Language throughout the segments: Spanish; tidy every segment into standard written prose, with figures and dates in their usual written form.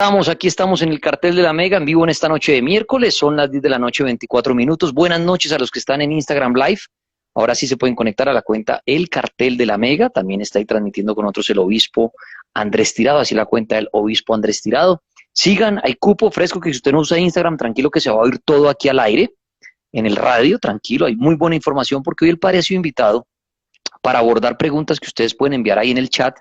Aquí estamos en el cartel de la Mega, en vivo en esta noche de miércoles, son las 10 de la noche, 24 minutos. Buenas noches a los que están en Instagram Live. Ahora sí se pueden conectar a la cuenta El Cartel de la Mega. También está ahí transmitiendo con nosotros el obispo Andrés Tirado, así la cuenta del obispo Andrés Tirado. Sigan, hay cupo fresco que si usted no usa Instagram, tranquilo que se va a oír todo aquí al aire, en el radio, tranquilo, hay muy buena información porque hoy el padre ha sido invitado para abordar preguntas que ustedes pueden enviar ahí en el chat.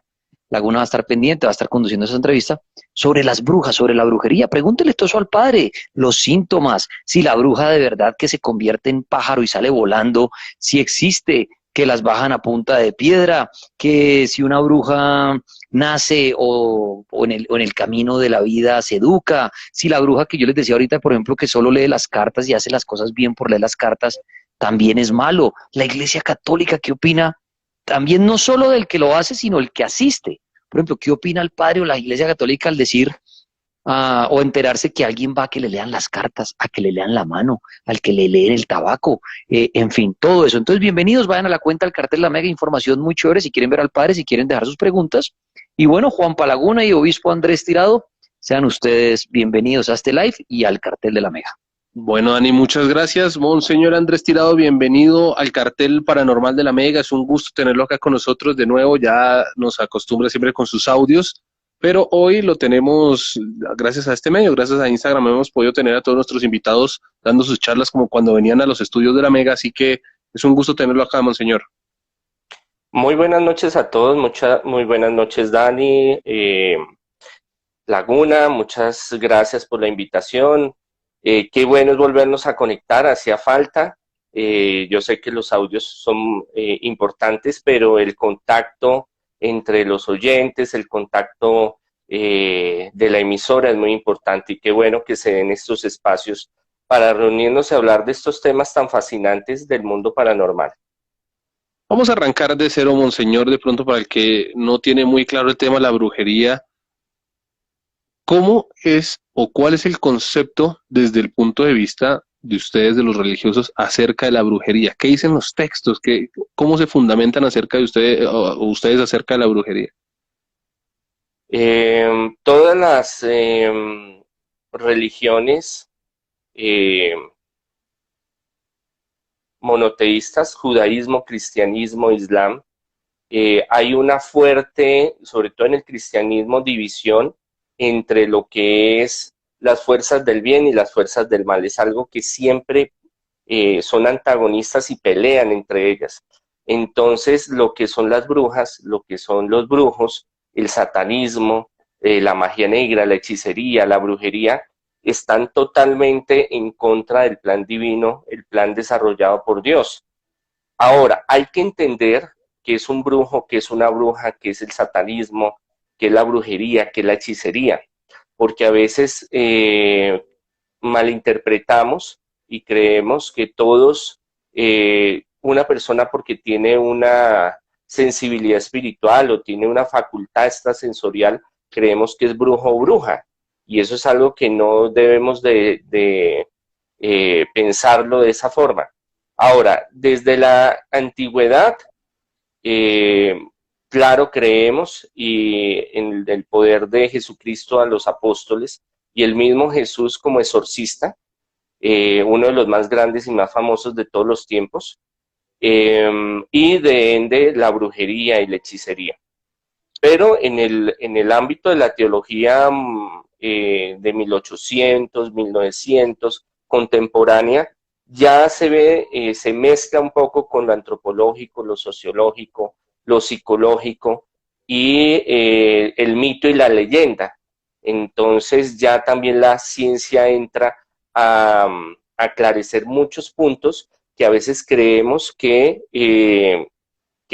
Laguna va a estar pendiente, va a estar conduciendo esa entrevista sobre las brujas, sobre la brujería. Pregúntele todo eso al padre, los síntomas, si la bruja de verdad que se convierte en pájaro y sale volando, si existe, que las bajan a punta de piedra, que si una bruja nace o en el camino de la vida se educa, si la bruja que yo les decía ahorita, por ejemplo, que solo lee las cartas y hace las cosas bien por leer las cartas, también es malo. La Iglesia Católica, ¿qué opina? También no solo del que lo hace, sino el que asiste. Por ejemplo, ¿qué opina el padre o la Iglesia Católica al decir o enterarse que alguien va a que le lean las cartas, a que le lean la mano, al que le leen el tabaco, en fin, todo eso? Entonces, bienvenidos, vayan a la cuenta del Cartel La Mega, información muy chévere, si quieren ver al padre, si quieren dejar sus preguntas. Y bueno, Juan Palaguna y obispo Andrés Tirado, sean ustedes bienvenidos a este live y al Cartel de la Mega. Bueno, Dani, muchas gracias. Monseñor Andrés Tirado, bienvenido al Cartel Paranormal de la Mega. Es un gusto tenerlo acá con nosotros de nuevo. Ya nos acostumbra siempre con sus audios, pero hoy lo tenemos gracias a este medio, gracias a Instagram. Hemos podido tener a todos nuestros invitados dando sus charlas como cuando venían a los estudios de la Mega, así que es un gusto tenerlo acá, Monseñor. Muy buenas noches a todos, muy buenas noches, Dani, Laguna, muchas gracias por la invitación. Qué bueno es volvernos a conectar, hacía falta. Yo sé que los audios son importantes, pero el contacto entre los oyentes, el contacto de la emisora es muy importante, y qué bueno que se den estos espacios para reunirnos y hablar de estos temas tan fascinantes del mundo paranormal. Vamos a arrancar de cero, Monseñor, de pronto para el que no tiene muy claro el tema de la brujería. ¿Cómo es o cuál es el concepto desde el punto de vista de ustedes, de los religiosos, acerca de la brujería? ¿Qué dicen los textos? ¿Cómo se fundamentan acerca de ustedes o ustedes acerca de la brujería? Todas las religiones monoteístas, judaísmo, cristianismo, islam, hay una fuerte, sobre todo en el cristianismo, división entre lo que es las fuerzas del bien y las fuerzas del mal. Es algo que siempre son antagonistas y pelean entre ellas. Entonces, lo que son las brujas, lo que son los brujos, el satanismo, la magia negra, la hechicería, la brujería, están totalmente en contra del plan divino, el plan desarrollado por Dios. Ahora, hay que entender qué es un brujo, qué es una bruja, qué es el satanismo, qué es la brujería, qué es la hechicería, porque a veces malinterpretamos y creemos que todos, una persona porque tiene una sensibilidad espiritual o tiene una facultad extrasensorial, creemos que es brujo o bruja, y eso es algo que no debemos de pensarlo de esa forma. Ahora, desde la antigüedad, eh, claro, creemos en el poder de Jesucristo a los apóstoles y el mismo Jesús como exorcista, uno de los más grandes y más famosos de todos los tiempos, y de ende la brujería y la hechicería. Pero en el ámbito de la teología de 1800, 1900, contemporánea, ya se ve, se mezcla un poco con lo antropológico, lo sociológico, lo psicológico y el mito y la leyenda. Entonces ya también la ciencia entra a aclarecer muchos puntos que a veces creemos que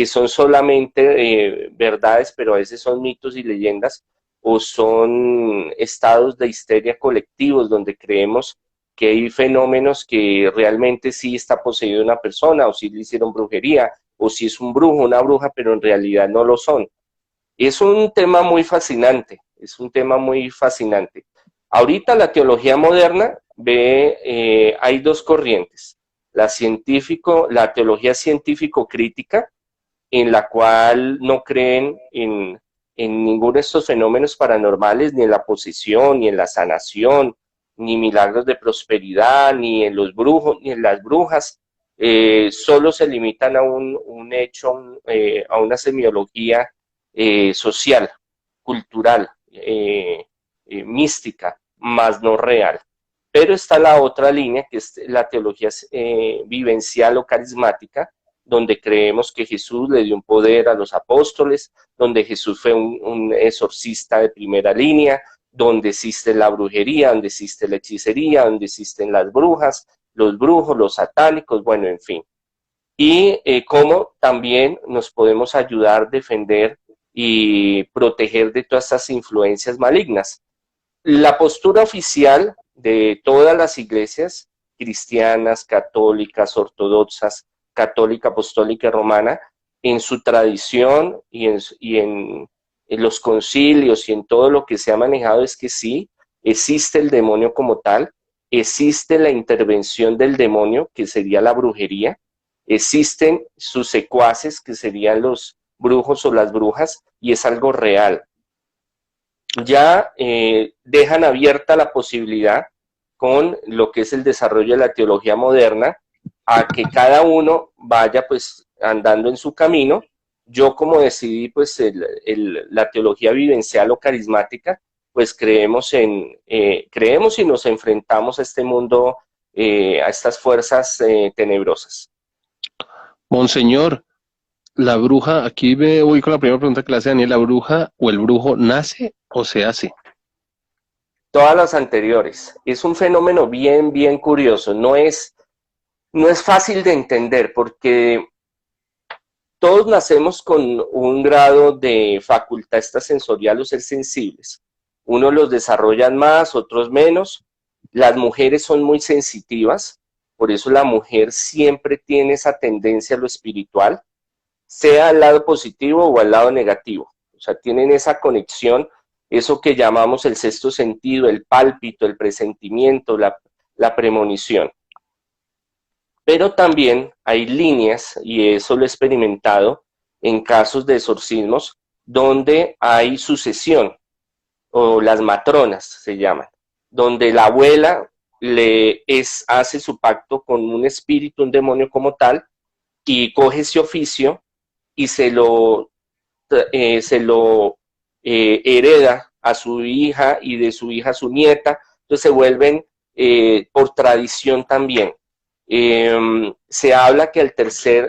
son solamente verdades, pero a veces son mitos y leyendas, o son estados de histeria colectivos donde creemos que hay fenómenos que realmente sí está poseído una persona, o sí le hicieron brujería, o si es un brujo, una bruja, pero en realidad no lo son. Es un tema muy fascinante, es un tema muy fascinante. Ahorita la teología moderna hay dos corrientes, la teología científico-crítica, en la cual no creen en ninguno de estos fenómenos paranormales, ni en la posesión, ni en la sanación, ni milagros de prosperidad, ni en los brujos, ni en las brujas. Solo se limitan a un hecho, a una semiología social, cultural, mística, más no real. Pero está la otra línea, que es la teología vivencial o carismática, donde creemos que Jesús le dio un poder a los apóstoles, donde Jesús fue un exorcista de primera línea, donde existe la brujería, donde existe la hechicería, donde existen las brujas, los brujos, los satánicos, bueno, en fin. Y cómo también nos podemos ayudar, defender y proteger de todas estas influencias malignas. La postura oficial de todas las iglesias cristianas, católicas, ortodoxas, católica, apostólica y romana, en su tradición y en los concilios y en todo lo que se ha manejado, es que sí, existe el demonio como tal, existe la intervención del demonio, que sería la brujería, existen sus secuaces, que serían los brujos o las brujas, y es algo real. Ya dejan abierta la posibilidad con lo que es el desarrollo de la teología moderna, a que cada uno vaya pues andando en su camino. Yo, como decidí pues la teología vivencial o carismática, pues creemos y nos enfrentamos a este mundo, a estas fuerzas tenebrosas. Monseñor, la bruja, aquí me voy con la primera pregunta que le hace Daniel, ¿la bruja o el brujo nace o se hace? Todas las anteriores. Es un fenómeno bien, bien curioso. No es fácil de entender, porque todos nacemos con un grado de facultad extrasensorial o ser sensibles. Unos los desarrollan más, otros menos. Las mujeres son muy sensitivas, por eso la mujer siempre tiene esa tendencia a lo espiritual, sea al lado positivo o al lado negativo. O sea, tienen esa conexión, eso que llamamos el sexto sentido, el pálpito, el presentimiento, la premonición. Pero también hay líneas, y eso lo he experimentado en casos de exorcismos, donde hay sucesión, o las matronas se llaman, donde la abuela hace su pacto con un espíritu, un demonio como tal, y coge ese oficio y se lo hereda a su hija, y de su hija a su nieta. Entonces se vuelven por tradición también. Se habla que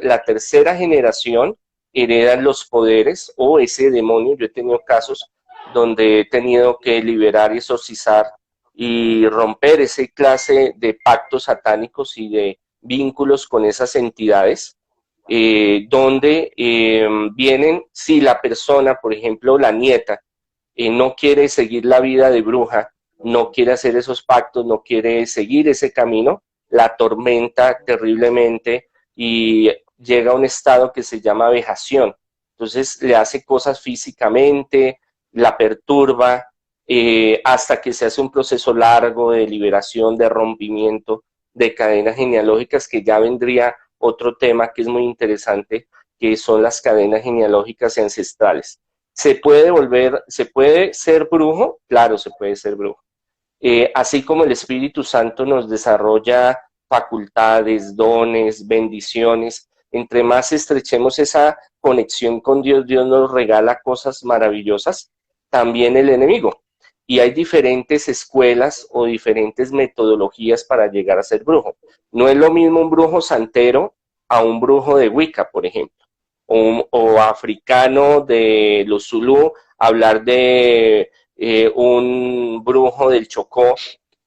la tercera generación heredan los poderes o ese demonio. Yo he tenido casos donde he tenido que liberar y exorcizar y romper ese clase de pactos satánicos y de vínculos con esas entidades, donde vienen, si la persona, por ejemplo, la nieta, no quiere seguir la vida de bruja, no quiere hacer esos pactos, no quiere seguir ese camino, la atormenta terriblemente y llega a un estado que se llama vejación. Entonces le hace cosas físicamente, la perturba, hasta que se hace un proceso largo de liberación, de rompimiento de cadenas genealógicas, que ya vendría otro tema que es muy interesante, que son las cadenas genealógicas y ancestrales. ¿Se puede ser brujo? Claro, se puede ser brujo. Así como el Espíritu Santo nos desarrolla facultades, dones, bendiciones, entre más estrechemos esa conexión con Dios, Dios nos regala cosas maravillosas, también el enemigo. Y hay diferentes escuelas o diferentes metodologías para llegar a ser brujo. No es lo mismo un brujo santero a un brujo de Wicca, por ejemplo, o africano de los Zulú, hablar de un brujo del Chocó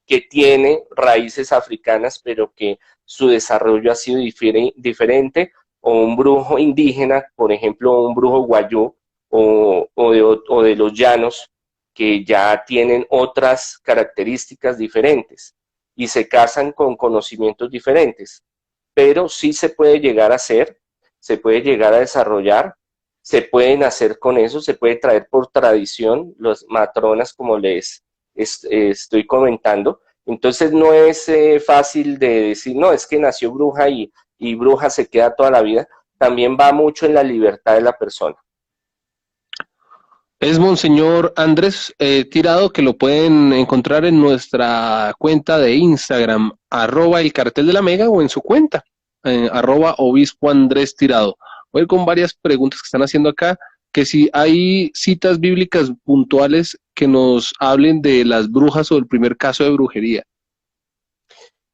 que tiene raíces africanas, pero que su desarrollo ha sido diferente, o un brujo indígena, por ejemplo, un brujo guayú o de los llanos, que ya tienen otras características diferentes y se casan con conocimientos diferentes. Pero sí se puede llegar a hacer, se puede llegar a desarrollar, se pueden hacer con eso, se puede traer por tradición las matronas, como les estoy comentando. Entonces no es fácil de decir, no, es que nació bruja y bruja se queda toda la vida. También va mucho en la libertad de la persona. Es Monseñor Andrés Tirado, que lo pueden encontrar en nuestra cuenta de Instagram, @el cartel de la Mega, o en su cuenta, @obispo Andrés Tirado. Voy a ir con varias preguntas que están haciendo acá, que si hay citas bíblicas puntuales que nos hablen de las brujas o del primer caso de brujería.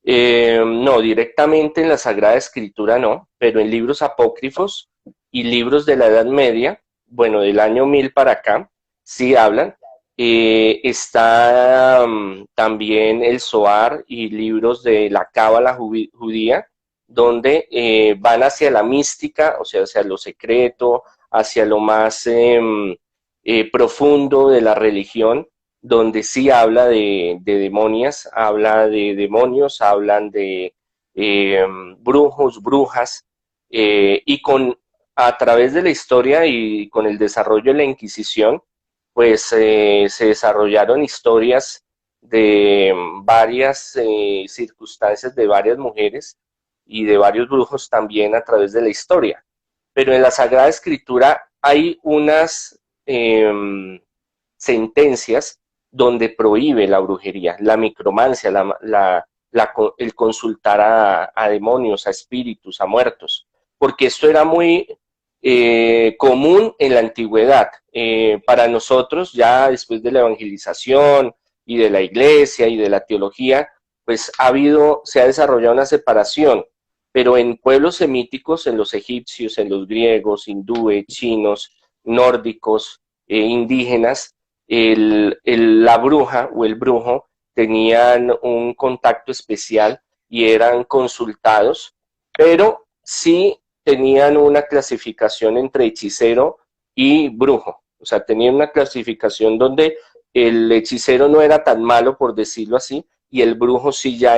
No, directamente en la Sagrada Escritura no, pero en libros apócrifos y libros de la Edad Media, bueno, del año 1000 para acá, sí hablan. Está también el Zohar y libros de la Cábala judía, donde van hacia la mística, o sea, hacia lo secreto, hacia lo más profundo de la religión, donde sí habla de demonias, habla de demonios, hablan de brujos, brujas, y a través de la historia y con el desarrollo de la Inquisición, pues se desarrollaron historias de varias circunstancias de varias mujeres y de varios brujos también a través de la historia. Pero en la Sagrada Escritura hay unas sentencias donde prohíbe la brujería, la micromancia, el consultar a demonios, a espíritus, a muertos, porque esto era muy común en la antigüedad. Para nosotros, ya después de la evangelización y de la iglesia y de la teología, pues se ha desarrollado una separación, pero en pueblos semíticos, en los egipcios, en los griegos, hindúes, chinos, nórdicos, indígenas, la bruja o el brujo tenían un contacto especial y eran consultados, pero sí tenían una clasificación entre hechicero y brujo. O sea, tenían una clasificación donde el hechicero no era tan malo, por decirlo así, y el brujo sí ya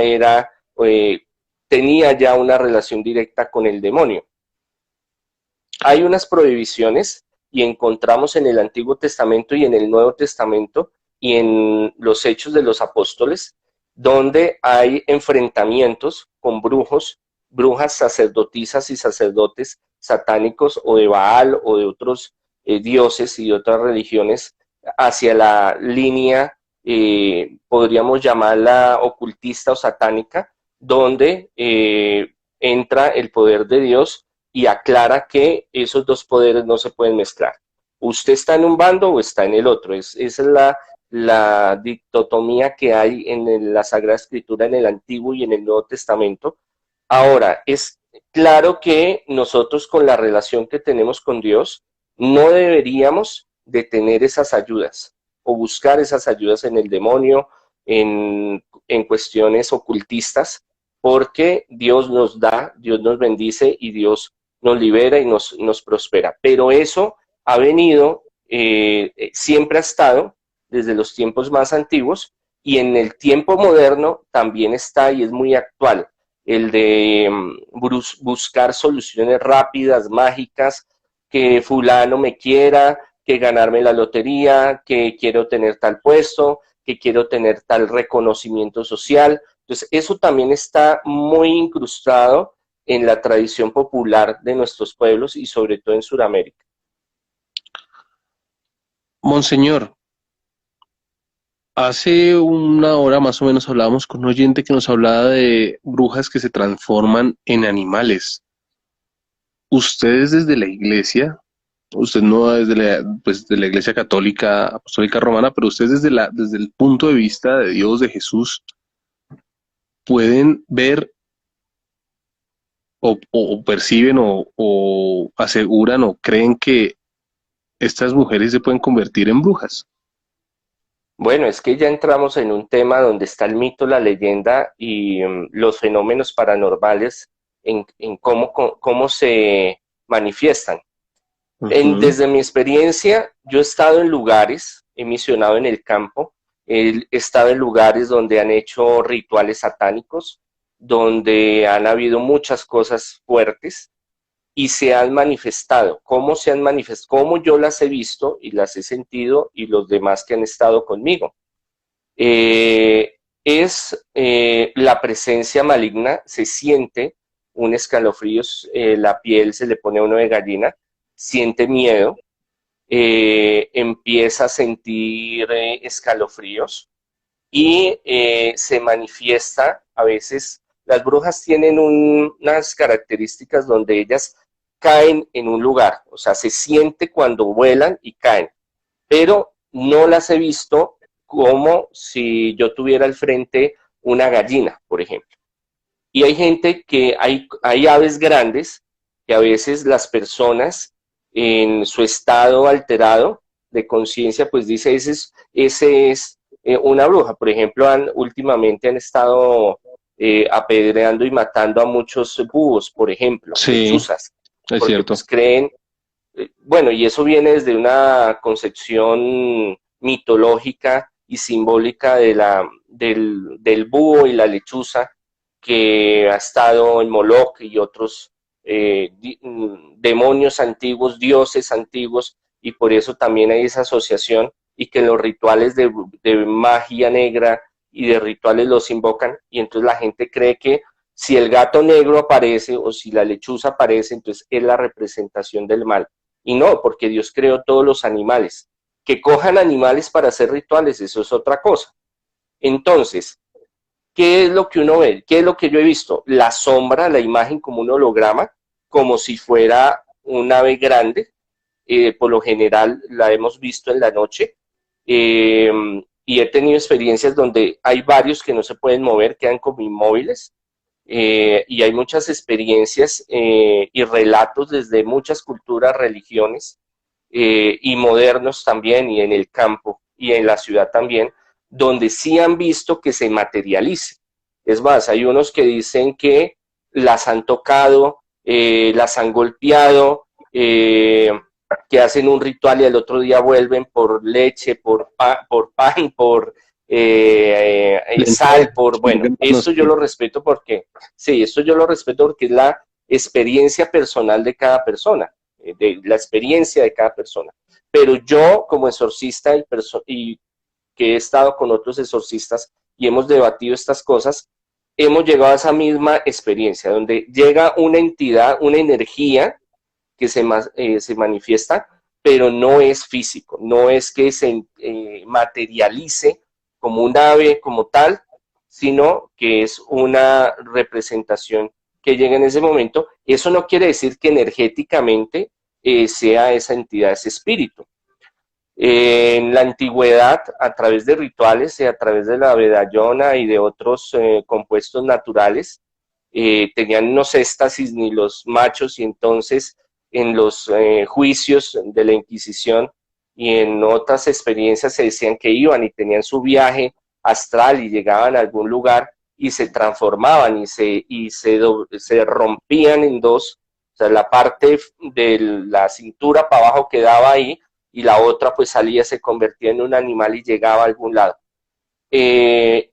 tenía ya una relación directa con el demonio. Hay unas prohibiciones y encontramos en el Antiguo Testamento y en el Nuevo Testamento y en los Hechos de los Apóstoles, donde hay enfrentamientos con brujos, brujas, sacerdotisas y sacerdotes satánicos o de Baal o de otros dioses y de otras religiones hacia la línea, podríamos llamarla ocultista o satánica, donde entra el poder de Dios y aclara que esos dos poderes no se pueden mezclar. Usted está en un bando o está en el otro. Esa es la dicotomía que hay en la Sagrada Escritura, en el Antiguo y en el Nuevo Testamento. Ahora, es claro que nosotros con la relación que tenemos con Dios, no deberíamos de tener esas ayudas o buscar esas ayudas en el demonio, en cuestiones ocultistas, porque Dios nos da, Dios nos bendice y Dios nos libera y nos prospera. Pero eso ha venido, siempre ha estado desde los tiempos más antiguos y en el tiempo moderno también está y es muy actual el de buscar soluciones rápidas, mágicas, que fulano me quiera, que ganarme la lotería, que quiero tener tal puesto, que quiero tener tal reconocimiento social. Entonces, eso también está muy incrustado en la tradición popular de nuestros pueblos y sobre todo en Sudamérica. Monseñor, hace una hora más o menos hablábamos con un oyente que nos hablaba de brujas que se transforman en animales. Ustedes desde la iglesia, usted no desde pues, de la iglesia católica, apostólica romana, pero ustedes desde el punto de vista de Dios, de Jesús, pueden ver o perciben o aseguran o creen que estas mujeres se pueden convertir en brujas. Bueno, es que ya entramos en un tema donde está el mito, la leyenda y los fenómenos paranormales en cómo se manifiestan. Desde mi experiencia, yo he estado en lugares, he misionado en el campo, he estado en lugares donde han hecho rituales satánicos, donde han habido muchas cosas fuertes y se han manifestado. ¿Cómo se han manifestado? ¿Cómo yo las he visto y las he sentido y los demás que han estado conmigo? La presencia maligna, se siente un escalofrío, la piel se le pone a uno de gallina, siente miedo, empieza a sentir escalofríos y se manifiesta a veces. Las brujas tienen unas características donde ellas caen en un lugar, o sea, se siente cuando vuelan y caen, pero no las he visto como si yo tuviera al frente una gallina, por ejemplo. Y hay gente que hay aves grandes que a veces las personas en su estado alterado de conciencia, pues dice, ese es una bruja. Por ejemplo, últimamente han estado apedreando y matando a muchos búhos, por ejemplo, Sí, lechuzas, es porque cierto. pues creen, bueno, y eso viene desde una concepción mitológica y simbólica del búho y la lechuza, que ha estado en Moloch y otros demonios antiguos, dioses antiguos, y por eso también hay esa asociación, y que los rituales de magia negra y de rituales los invocan, y entonces la gente cree que si el gato negro aparece o si la lechuza aparece, entonces es la representación del mal. Y no, porque Dios creó todos los animales. Que cojan animales para hacer rituales, eso es otra cosa. Entonces, ¿qué es lo que uno ve? ¿Qué es lo que yo he visto? La sombra, la imagen como un holograma, como si fuera un ave grande. Por lo general la hemos visto en la noche. Y he tenido experiencias donde hay varios que no se pueden mover, quedan como inmóviles. Y hay muchas experiencias y relatos desde muchas culturas, religiones y modernos también, y en el campo y en la ciudad también, donde sí han visto que se materialice. Es más, hay unos que dicen que las han tocado, las han golpeado, que hacen un ritual y al otro día vuelven por leche, por pan, por sal, por, bueno, esto yo lo respeto porque, sí, esto yo lo respeto porque es la experiencia personal de cada persona, de la experiencia de cada persona. Pero yo como exorcista y que he estado con otros exorcistas y hemos debatido estas cosas, hemos llegado a esa misma experiencia, donde llega una entidad, una energía que se manifiesta, pero no es físico, no es que se materialice como un ave como tal, sino que es una representación que llega en ese momento. Eso no quiere decir que energéticamente sea esa entidad, ese espíritu. En la antigüedad, a través de rituales y a través de la vedallona y de otros compuestos naturales, tenían unos éxtasis ni los machos, y entonces en los juicios de la Inquisición y en otras experiencias se decían que iban y tenían su viaje astral y llegaban a algún lugar y se transformaban se rompían en dos, o sea, la parte de la cintura para abajo quedaba ahí y la otra pues salía, se convertía en un animal y llegaba a algún lado.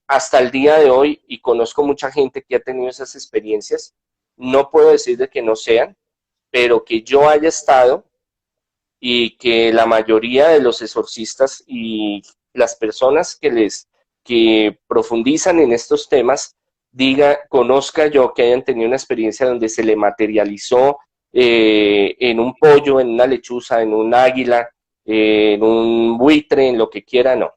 Hasta el día de hoy, y conozco mucha gente que ha tenido esas experiencias, no puedo decir de que no sean, pero que yo haya estado y que la mayoría de los exorcistas y las personas que profundizan en estos temas conozca yo que hayan tenido una experiencia donde se le materializó en un pollo, en una lechuza, en un águila, en un buitre, en lo que quiera, no.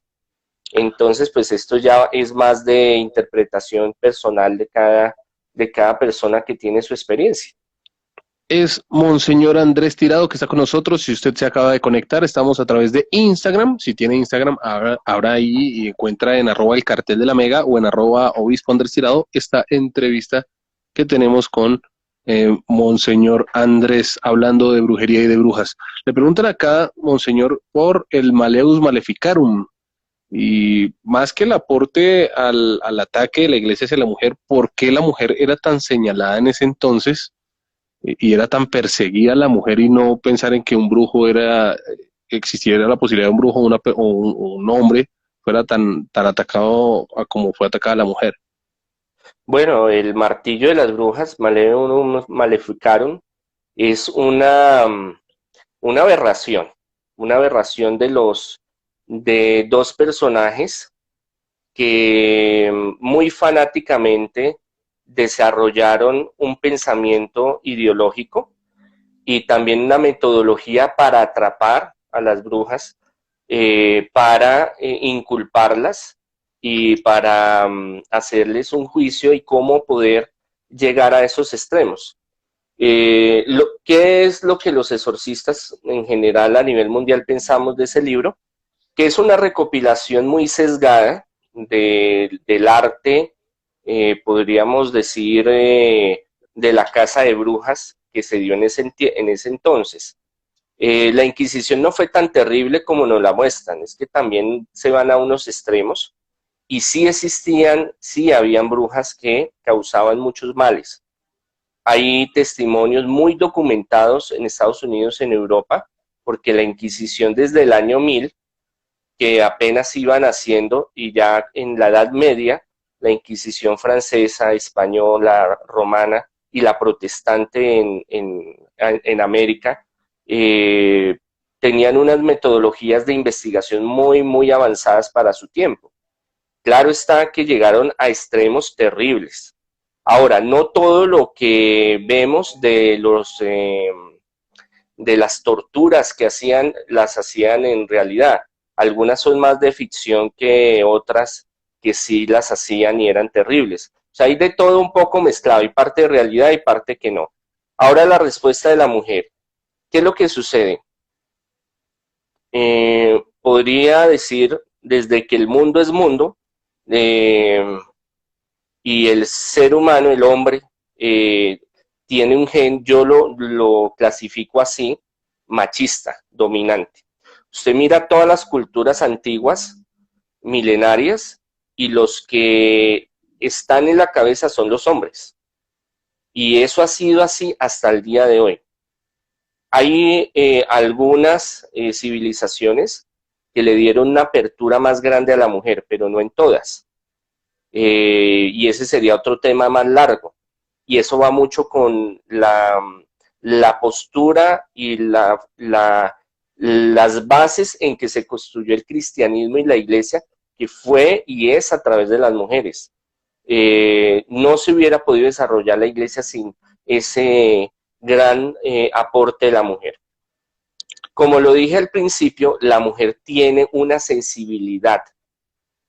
Entonces, pues esto ya es más de interpretación personal de cada persona que tiene su experiencia. Es Monseñor Andrés Tirado que está con nosotros. Si usted se acaba de conectar, estamos a través de Instagram. Si tiene Instagram, abra ahí y encuentra en @el cartel de la Mega o en @obispo Andrés Tirado esta entrevista que tenemos con Monseñor Andrés, hablando de brujería y de brujas. Le preguntan acá, Monseñor, por el Maleus Maleficarum. Y más que el aporte al ataque de la iglesia hacia la mujer, ¿por qué la mujer era tan señalada en ese entonces? Y era tan perseguida la mujer, y no pensar en que un brujo existiera la posibilidad de un brujo o un hombre fuera tan atacado como fue atacada la mujer. Bueno, el martillo de las brujas, Maleum Maleficarum, es una aberración de dos personajes que muy fanáticamente desarrollaron un pensamiento ideológico y también una metodología para atrapar a las brujas para inculparlas y para hacerles un juicio y cómo poder llegar a esos extremos. ¿Qué es lo que los exorcistas en general a nivel mundial pensamos de ese libro? Que es una recopilación muy sesgada del arte, podríamos decir, de la casa de brujas que se dio en ese entonces. La Inquisición no fue tan terrible como nos la muestran, es que también se van a unos extremos y sí existían, sí habían brujas que causaban muchos males. Hay testimonios muy documentados en Estados Unidos, en Europa, porque la Inquisición desde el año 1000, que apenas iban haciendo, y ya en la Edad Media, la Inquisición francesa, española, romana y la protestante en América, tenían unas metodologías de investigación muy, muy avanzadas para su tiempo. Claro está que llegaron a extremos terribles. Ahora, no todo lo que vemos de las torturas que hacían, las hacían en realidad. Algunas son más de ficción que otras que sí las hacían y eran terribles. O sea, hay de todo un poco mezclado, hay parte de realidad y parte que no. Ahora la respuesta de la mujer. ¿Qué es lo que sucede? Podría decir, desde que el mundo es mundo, y el ser humano, el hombre, tiene un gen, yo lo clasifico así, machista, dominante. Usted mira todas las culturas antiguas, milenarias, y los que están en la cabeza son los hombres. Y eso ha sido así hasta el día de hoy. Hay algunas civilizaciones que le dieron una apertura más grande a la mujer, pero no en todas. Y ese sería otro tema más largo. Y eso va mucho con la postura y las bases en que se construyó el cristianismo y la iglesia, que fue y es a través de las mujeres. No se hubiera podido desarrollar la iglesia sin ese gran aporte de la mujer. Como lo dije al principio, la mujer tiene una sensibilidad,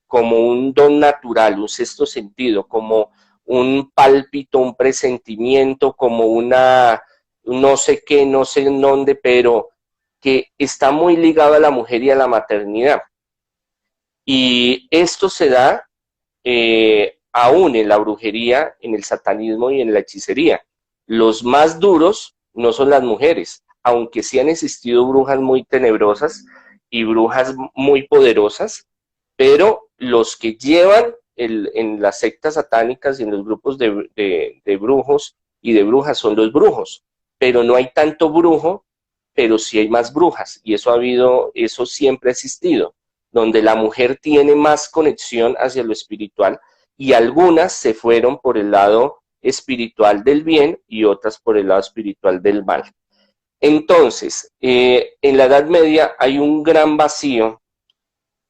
como un don natural, un sexto sentido, como un pálpito, un presentimiento, como una no sé qué, no sé en dónde, pero que está muy ligado a la mujer y a la maternidad. Y esto se da aún en la brujería, en el satanismo y en la hechicería. Los más duros no son las mujeres, aunque sí han existido brujas muy tenebrosas y brujas muy poderosas, pero los que llevan en las sectas satánicas y en los grupos de brujos y de brujas son los brujos, pero no hay tanto brujo, pero sí hay más brujas, y eso siempre ha existido, donde la mujer tiene más conexión hacia lo espiritual, y algunas se fueron por el lado espiritual del bien y otras por el lado espiritual del mal. Entonces, en la Edad Media hay un gran vacío,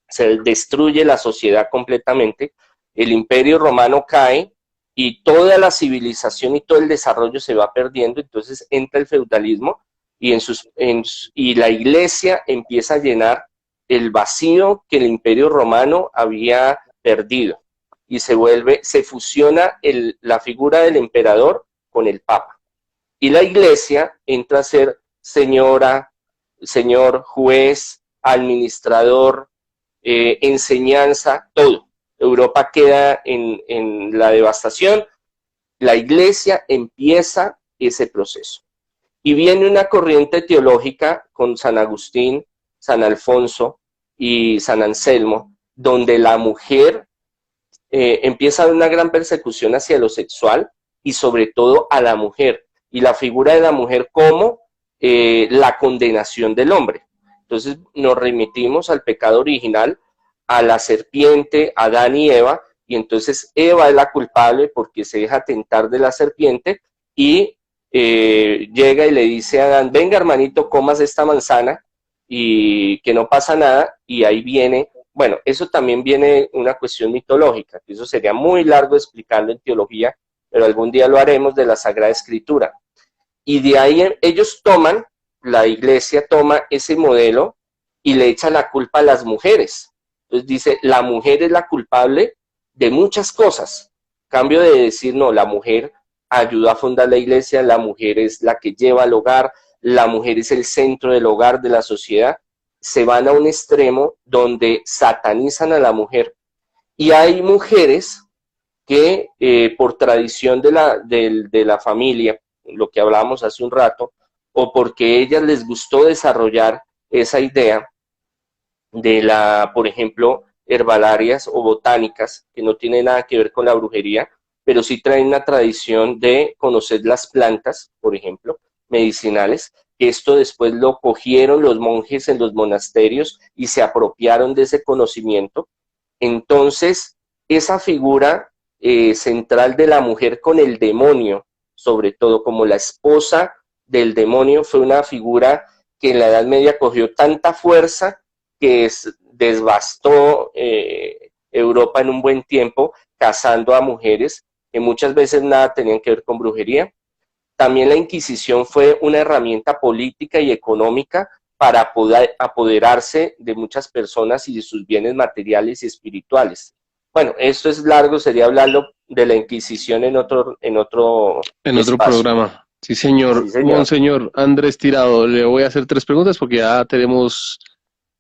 se destruye la sociedad completamente, el Imperio Romano cae y toda la civilización y todo el desarrollo se va perdiendo, entonces entra el feudalismo y la iglesia empieza a llenar el vacío que el Imperio Romano había perdido y se fusiona la figura del emperador con el Papa. Y la iglesia entra a ser señora, señor, juez, administrador, enseñanza, todo. Europa queda en la devastación, la iglesia empieza ese proceso. Y viene una corriente teológica con San Agustín, San Alfonso y San Anselmo, donde la mujer empieza a haber una gran persecución hacia lo sexual y sobre todo a la mujer, y la figura de la mujer como la condenación del hombre. Entonces nos remitimos al pecado original, a la serpiente, Adán y Eva, y entonces Eva es la culpable porque se deja tentar de la serpiente y llega y le dice a Adán, venga hermanito, comas esta manzana y que no pasa nada, y ahí viene, bueno, eso también viene una cuestión mitológica, que eso sería muy largo explicarlo en teología, pero algún día lo haremos, de la Sagrada Escritura. Y de ahí ellos la iglesia toma ese modelo y le echa la culpa a las mujeres. Entonces dice, la mujer es la culpable de muchas cosas. Cambio de decir, no, la mujer ayudó a fundar la iglesia, la mujer es la que lleva al hogar, la mujer es el centro del hogar, de la sociedad. Se van a un extremo donde satanizan a la mujer. Y hay mujeres que por tradición de la familia, lo que hablábamos hace un rato, o porque a ellas les gustó desarrollar esa idea de por ejemplo, herbalarias o botánicas, que no tiene nada que ver con la brujería, pero sí traen una tradición de conocer las plantas, por ejemplo, medicinales, que esto después lo cogieron los monjes en los monasterios y se apropiaron de ese conocimiento. Entonces, esa figura central de la mujer con el demonio, sobre todo como la esposa del demonio, fue una figura que en la Edad Media cogió tanta fuerza que devastó Europa en un buen tiempo, casando a mujeres que muchas veces nada tenían que ver con brujería. También la Inquisición fue una herramienta política y económica para poder apoderarse de muchas personas y de sus bienes materiales y espirituales. Bueno, esto es largo, sería hablarlo de la Inquisición en otro espacio. Programa. Sí, señor. Sí, señor. Monseñor Andrés Tirado, le voy a hacer 3 preguntas porque ya tenemos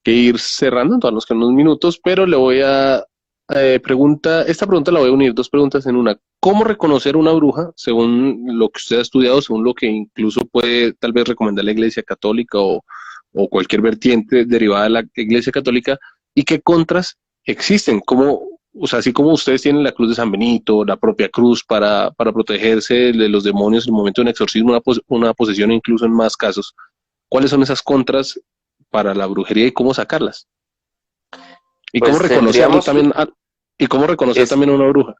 que ir cerrando, todavía nos quedan unos minutos, pero le voy a esta pregunta la voy a unir 2 preguntas en una. ¿Cómo reconocer una bruja, según lo que usted ha estudiado, según lo que incluso puede tal vez recomendar la Iglesia Católica o cualquier vertiente derivada de la Iglesia Católica? ¿Y qué contras existen? ¿Cómo, o sea, así como ustedes tienen la cruz de San Benito, la propia cruz para protegerse de los demonios en el momento de un exorcismo, una posesión, incluso en más casos, ¿cuáles son esas contras para la brujería y cómo sacarlas? ¿Y Pues cómo reconocerlo también? ¿Y cómo reconocer también a una bruja?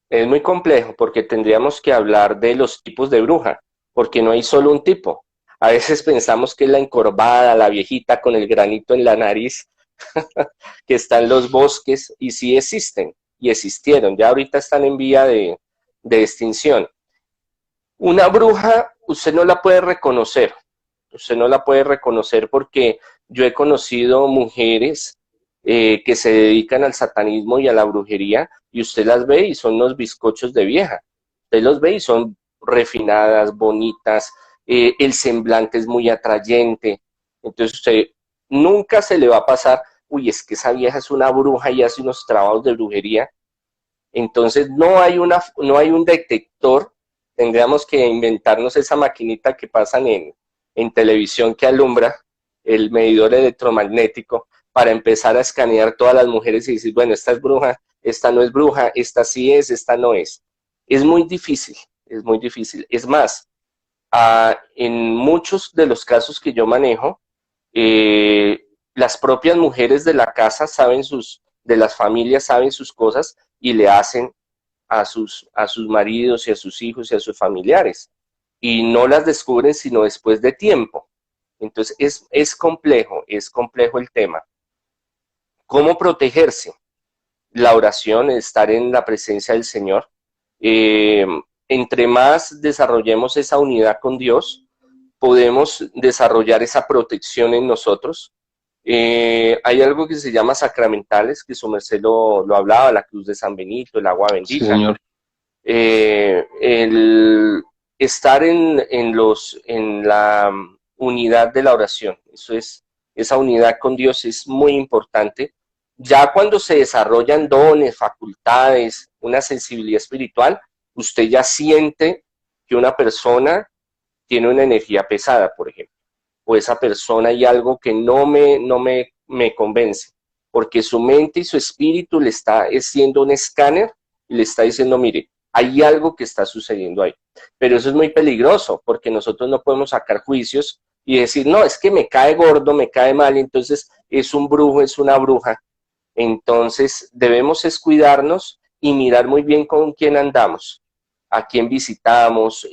Es muy complejo porque tendríamos que hablar de los tipos de bruja, porque no hay solo un tipo. A veces pensamos que es la encorvada, la viejita con el granito en la nariz, que está en los bosques, y sí existen, y existieron, ya ahorita están en vía de extinción. Una bruja, usted no la puede reconocer porque yo he conocido mujeres que se dedican al satanismo y a la brujería, y usted las ve y son unos bizcochos de vieja. Usted los ve y son refinadas, bonitas, el semblante es muy atrayente. Entonces usted nunca se le va a pasar, uy, es que esa vieja es una bruja y hace unos trabajos de brujería. Entonces no hay un detector, tendríamos que inventarnos esa maquinita que pasan en televisión que alumbra el medidor electromagnético para empezar a escanear todas las mujeres y decir, bueno, esta es bruja, esta no es bruja, esta sí es, esta no es. Es muy difícil, es muy difícil. Es más, en muchos de los casos que yo manejo, las propias mujeres de la casa de las familias saben sus cosas y le hacen a sus maridos y a sus hijos y a sus familiares. Y no las descubren sino después de tiempo. Entonces es complejo el tema. ¿Cómo protegerse? La oración, estar en la presencia del Señor. Entre más desarrollemos esa unidad con Dios, podemos desarrollar esa protección en nosotros. Hay algo que se llama sacramentales, que su merced lo hablaba, la cruz de San Benito, el agua bendita. Sí, señor. El estar en la unidad de la oración, esa unidad con Dios es muy importante. Ya cuando se desarrollan dones, facultades, una sensibilidad espiritual, usted ya siente que una persona tiene una energía pesada, por ejemplo, o esa persona hay algo que no me convence, porque su mente y su espíritu le está haciendo un escáner y le está diciendo, mire, hay algo que está sucediendo ahí. Pero eso es muy peligroso, porque nosotros no podemos sacar juicios y decir, no, es que me cae gordo, me cae mal, entonces es un brujo, es una bruja. Entonces debemos es cuidarnos y mirar muy bien con quién andamos, a quién visitamos,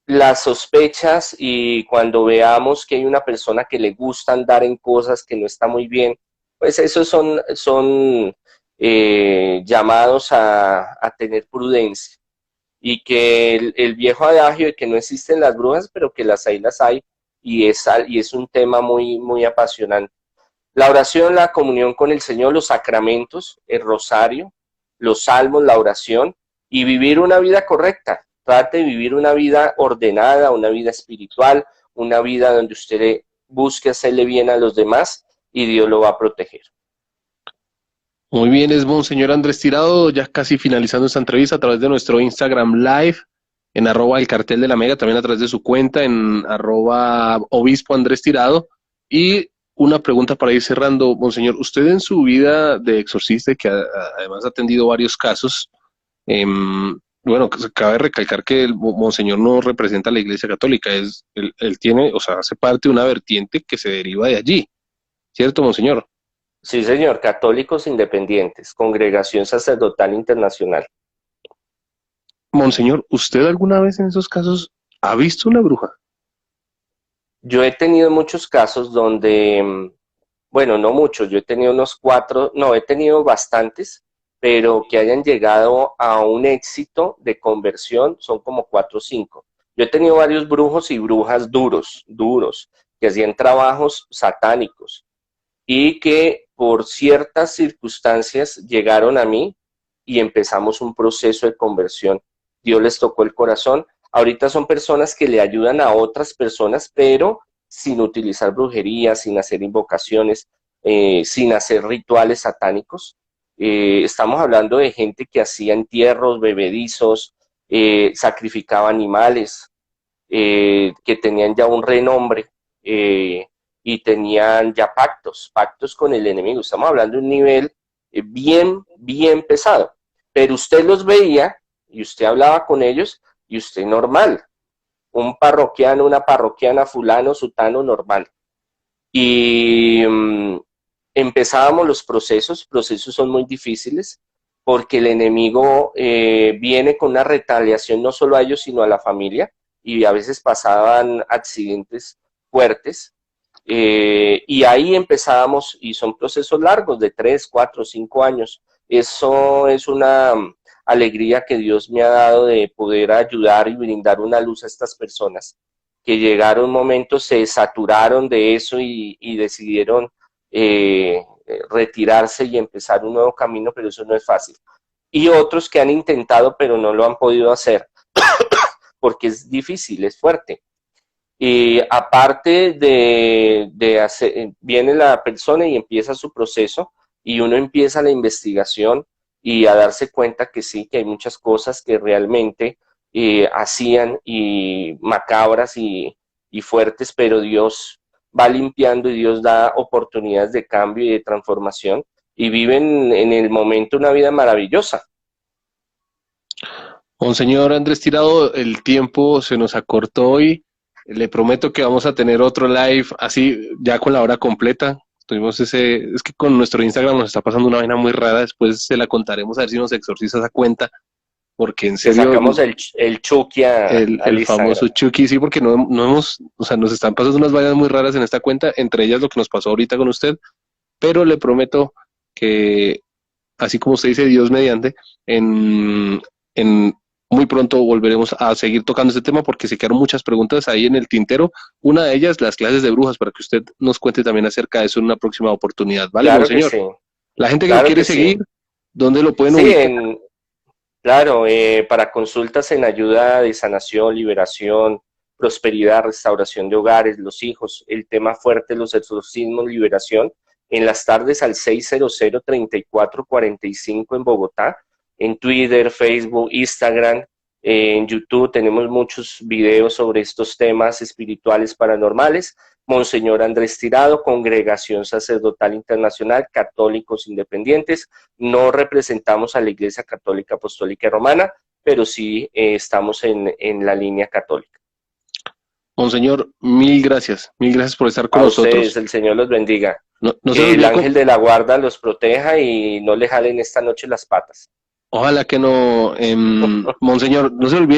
las sospechas, y cuando veamos que hay una persona que le gusta andar en cosas que no está muy bien, pues esos son llamados a tener prudencia. Y que el viejo adagio de que no existen las brujas, pero que las hay, y es un tema muy, muy apasionante. La oración, la comunión con el Señor, los sacramentos, el rosario, los salmos, la oración y vivir una vida correcta. Trate de vivir una vida ordenada, una vida espiritual, una vida donde usted busque hacerle bien a los demás y Dios lo va a proteger. Muy bien, es Monseñor Andrés Tirado, ya casi finalizando esta entrevista a través de nuestro Instagram Live, en @el cartel de la Mega, también a través de su cuenta, en @obispo Andrés Tirado. Y una pregunta para ir cerrando, Monseñor, usted en su vida de exorcista, que además ha atendido varios casos, bueno, cabe recalcar que el Monseñor no representa a la Iglesia Católica, él tiene, o sea, hace parte de una vertiente que se deriva de allí, ¿cierto, Monseñor? Sí, señor, Católicos Independientes, Congregación Sacerdotal Internacional. Monseñor, ¿usted alguna vez en esos casos ha visto una bruja? Yo he tenido muchos casos donde, bueno, no muchos, yo he tenido unos 4, no, he tenido bastantes, pero que hayan llegado a un éxito de conversión son como 4 o 5. Yo he tenido varios brujos y brujas duros, que hacían trabajos satánicos y que por ciertas circunstancias llegaron a mí y empezamos un proceso de conversión. Dios les tocó el corazón. Ahorita son personas que le ayudan a otras personas, pero sin utilizar brujería, sin hacer invocaciones, sin hacer rituales satánicos. Estamos hablando de gente que hacía entierros, bebedizos, sacrificaba animales, que tenían ya un renombre y tenían ya pactos con el enemigo. Estamos hablando de un nivel bien pesado. Pero usted los veía y usted hablaba con ellos y usted normal, un parroquiano, una parroquiana, fulano, sutano, normal. Y empezábamos los procesos son muy difíciles porque el enemigo viene con una retaliación no solo a ellos, sino a la familia, y a veces pasaban accidentes fuertes, y ahí empezábamos, y son procesos largos de 3, 4, 5 años. Eso es una alegría que Dios me ha dado de poder ayudar y brindar una luz a estas personas que llegaron momentos, se saturaron de eso y decidieron retirarse y empezar un nuevo camino, pero eso no es fácil. Y otros que han intentado, pero no lo han podido hacer, porque es difícil, es fuerte. Y aparte de hacer, viene la persona y empieza su proceso, y uno empieza la investigación y a darse cuenta que sí, que hay muchas cosas que realmente hacían y macabras y fuertes, pero Dios va limpiando y Dios da oportunidades de cambio y de transformación y viven en el momento una vida maravillosa. Monseñor Andrés Tirado, el tiempo se nos acortó hoy. Le prometo que vamos a tener otro live así, ya con la hora completa. Tuvimos es que con nuestro Instagram nos está pasando una vaina muy rara, después se la contaremos a ver si nos exorciza esa cuenta, porque en serio... Le sacamos el Chucky el famoso Chucky, sí, porque no hemos, o sea, nos están pasando unas vainas muy raras en esta cuenta, entre ellas lo que nos pasó ahorita con usted, pero le prometo que, así como usted dice, Dios mediante, en muy pronto volveremos a seguir tocando este tema porque se quedaron muchas preguntas ahí en el tintero. Una de ellas, las clases de brujas, para que usted nos cuente también acerca de eso en una próxima oportunidad. ¿Vale, claro, Monseñor? que sí. La gente que Claro lo quiere que seguir, sí. ¿dónde lo pueden Sí, ubicar? claro, para consultas en ayuda de sanación, liberación, prosperidad, restauración de hogares, los hijos, el tema fuerte, los exorcismos, liberación, en las tardes al 600-3445 en Bogotá, en Twitter, Facebook, Instagram, en YouTube tenemos muchos videos sobre estos temas espirituales paranormales. Monseñor Andrés Tirado, Congregación Sacerdotal Internacional, Católicos Independientes. No representamos a la Iglesia Católica Apostólica y Romana, pero sí estamos en la línea católica. Monseñor, mil gracias por estar con A nosotros. ustedes, el Señor los bendiga. No se Que el olvide ángel de la guarda los proteja y no le jalen esta noche las patas. ojalá que no, Monseñor, no se olvide